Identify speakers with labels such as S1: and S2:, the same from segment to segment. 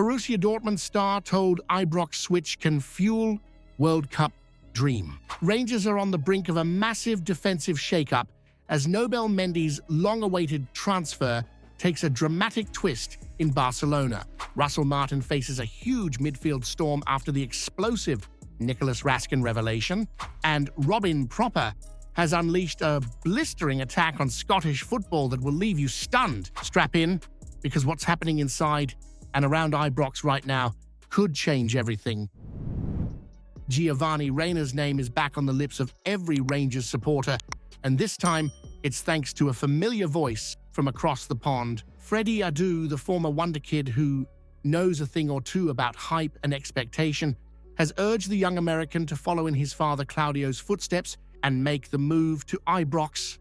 S1: Borussia Dortmund star told Ibrox switch can fuel World Cup dream. Rangers are on the brink of a massive defensive shakeup as Nobel Mendy's long-awaited transfer takes a dramatic twist in Barcelona. Russell Martin faces a huge midfield storm after the explosive Nicolas Raskin revelation, and Robin Proper has unleashed a blistering attack on Scottish football that will leave you stunned. Strap in, because what's happening inside and around Ibrox right now could change everything. Giovanni Reyna's name is back on the lips of every Rangers supporter, and this time it's thanks to a familiar voice from across the pond. Freddie Adu, the former wonder kid who knows a thing or two about hype and expectation, has urged the young American to follow in his father Claudio's footsteps and make the move to Ibrox.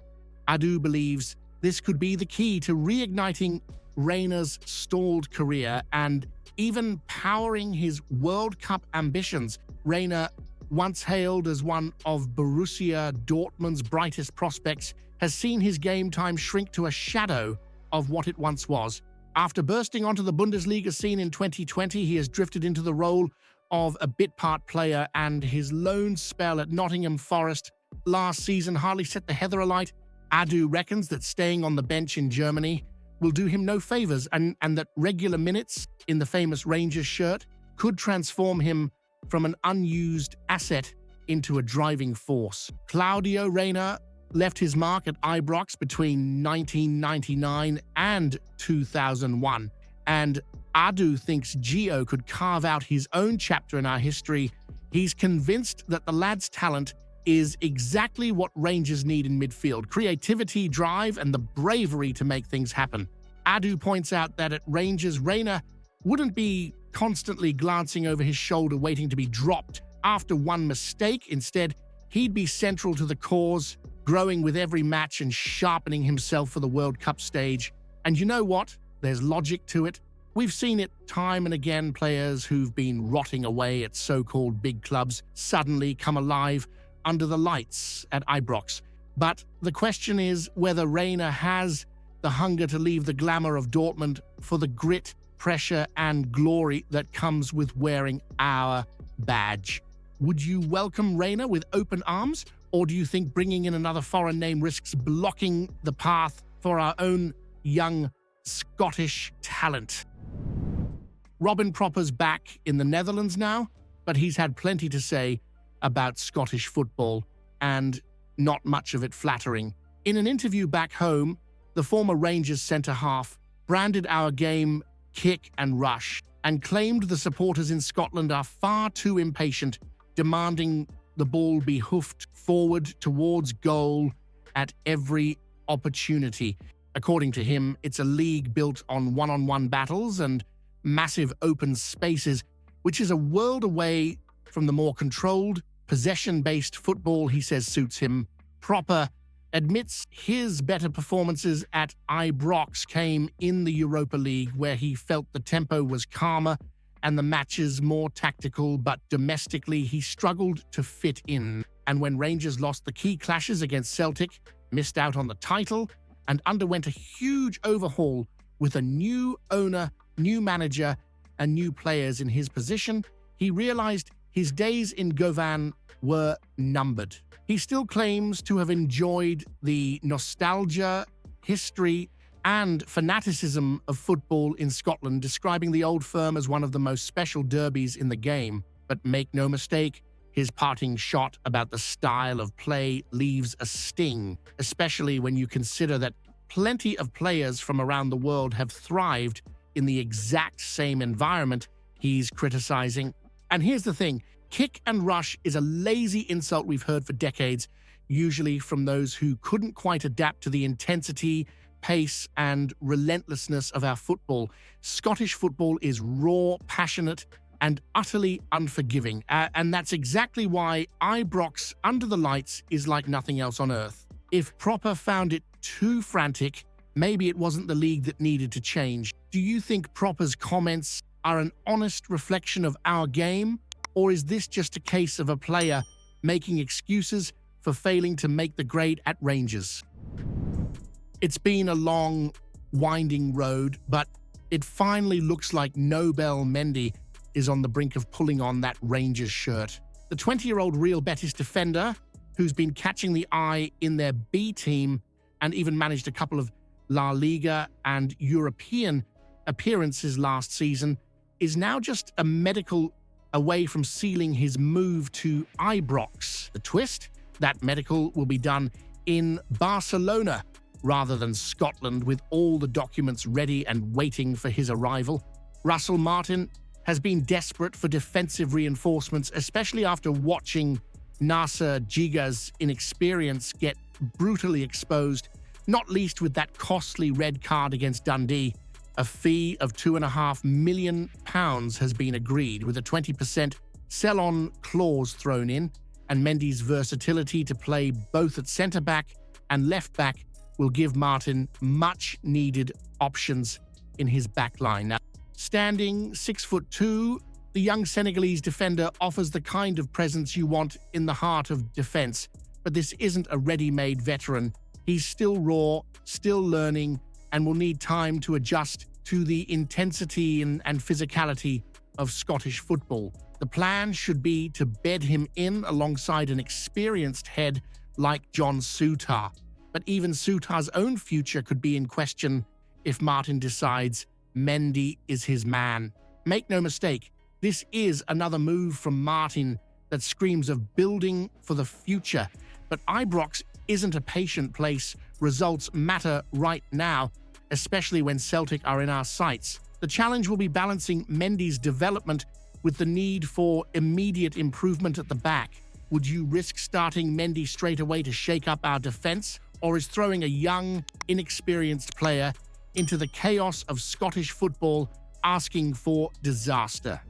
S1: Adu believes this could be the key to reigniting Reyna's stalled career and even powering his World Cup ambitions. Reyna, once hailed as one of Borussia Dortmund's brightest prospects, has seen his game time shrink to a shadow of what it once was. After bursting onto the Bundesliga scene in 2020, he has drifted into the role of a bit-part player, and his lone spell at Nottingham Forest last season hardly set the heather alight. Adu reckons that staying on the bench in Germany will do him no favors, and that regular minutes in the famous Rangers shirt could transform him from an unused asset into a driving force. Claudio Reyna left his mark at Ibrox between 1999 and 2001, and Adu thinks Gio could carve out his own chapter in our history. He's convinced that the lad's talent is exactly what Rangers need in midfield: creativity, drive, and the bravery to make things happen. Adu points out that at Rangers, Reyna wouldn't be constantly glancing over his shoulder waiting to be dropped after one mistake. Instead, he'd be central to the cause, growing with every match and sharpening himself for the World Cup stage. And you know what? There's logic to it. We've seen it time and again. Players who've been rotting away at so-called big clubs suddenly come alive under the lights at Ibrox. But the question is whether Reyna has the hunger to leave the glamour of Dortmund for the grit, pressure, and glory that comes with wearing our badge. Would you welcome Reyna with open arms, or do you think bringing in another foreign name risks blocking the path for our own young Scottish talent? Robin Proper's back in the Netherlands now, but he's had plenty to say about Scottish football, and not much of it flattering. In an interview back home, the former Rangers centre-half branded our game kick and rush and claimed the supporters in Scotland are far too impatient, demanding the ball be hoofed forward towards goal at every opportunity. According to him, it's a league built on one-on-one battles and massive open spaces, which is a world away from the more controlled, possession-based football he says suits him. Proper admits his better performances at Ibrox came in the Europa League, where he felt the tempo was calmer and the matches more tactical, but domestically he struggled to fit in. And when Rangers lost the key clashes against Celtic, missed out on the title, and underwent a huge overhaul with a new owner, new manager, and new players in his position, he realized his days in Govan were numbered. He still claims to have enjoyed the nostalgia, history, and fanaticism of football in Scotland, describing the old firm as one of the most special derbies in the game. But make no mistake, his parting shot about the style of play leaves a sting, especially when you consider that plenty of players from around the world have thrived in the exact same environment he's criticizing. And here's the thing, kick and rush is a lazy insult we've heard for decades, usually from those who couldn't quite adapt to the intensity, pace, and relentlessness of our football. Scottish football is raw, passionate, and utterly unforgiving. And that's exactly why Ibrox Under the Lights is like nothing else on earth. If Proper found it too frantic, maybe it wasn't the league that needed to change. Do you think Proper's comments are an honest reflection of our game? Or is this just a case of a player making excuses for failing to make the grade at Rangers? It's been a long, winding road, but It finally looks like Nobel Mendy is on the brink of pulling on that Rangers shirt. The 20-year-old Real Betis defender, who's been catching the eye in their B team and even managed a couple of La Liga and European appearances last season, is now just a medical away from sealing his move to Ibrox. The twist? That medical will be done in Barcelona rather than Scotland, with all the documents ready and waiting for his arrival. Russell Martin has been desperate for defensive reinforcements, especially after watching Nasser Giga's inexperience get brutally exposed, not least with that costly red card against Dundee. A fee of £2.5 million has been agreed, with a 20% sell-on clause thrown in, and Mendy's versatility to play both at centre-back and left-back will give Martin much-needed options in his backline. Now, standing 6'2", the young Senegalese defender offers the kind of presence you want in the heart of defense, but this isn't a ready-made veteran. He's still raw, still learning, and will need time to adjust to the intensity and physicality of Scottish football. The plan should be to bed him in alongside an experienced head like John Souttar. But even Souttar's own future could be in question if Martin decides Mendy is his man. Make no mistake, this is another move from Martin that screams of building for the future. But Ibrox isn't a patient place. Results matter right now, especially when Celtic are in our sights. The challenge will be balancing Mendy's development with the need for immediate improvement at the back. Would you risk starting Mendy straight away to shake up our defense, or is throwing a young, inexperienced player into the chaos of Scottish football asking for disaster?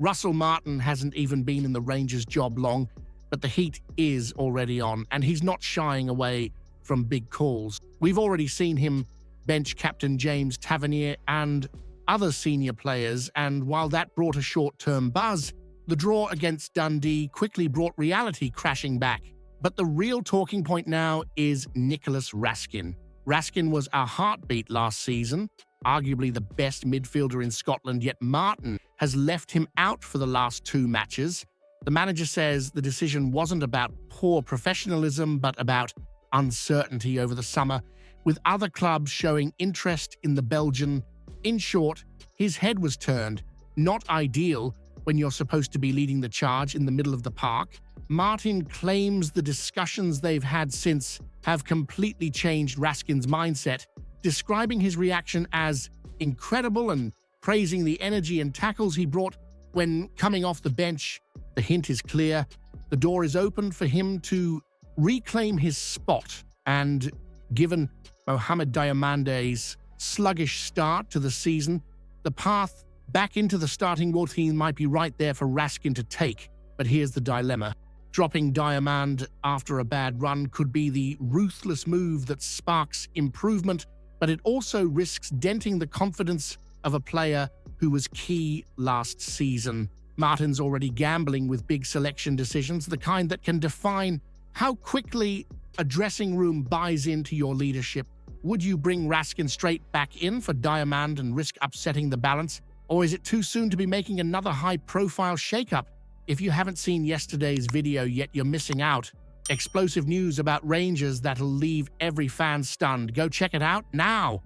S1: Russell Martin hasn't even been in the Rangers job long, but the heat is already on, and he's not shying away from big calls. We've already seen him bench captain James Tavernier and other senior players, and while that brought a short-term buzz, the draw against Dundee quickly brought reality crashing back. But the real talking point now is Nicolas Raskin. Raskin was our heartbeat last season, arguably the best midfielder in Scotland, yet Martin has left him out for the last 2 matches. The manager says the decision wasn't about poor professionalism, but about uncertainty over the summer, with other clubs showing interest in the Belgian. In short, his head was turned. Not ideal when you're supposed to be leading the charge in the middle of the park. Martin claims the discussions they've had since have completely changed Raskin's mindset, describing his reaction as incredible and praising the energy and tackles he brought when coming off the bench. The hint is clear. The door is open for him to reclaim his spot, and given Mohamed Diamande's sluggish start to the season, the path back into the starting role team might be right there for Raskin to take. But here's the dilemma. Dropping Diomande after a bad run could be the ruthless move that sparks improvement, but it also risks denting the confidence of a player who was key last season. Martin's already gambling with big selection decisions, the kind that can define how quickly a dressing room buys into your leadership. Would you bring Raskin straight back in for Diomande and risk upsetting the balance? Or is it too soon to be making another high-profile shakeup? If you haven't seen yesterday's video yet, you're missing out. Explosive news about Rangers that'll leave every fan stunned. Go check it out now.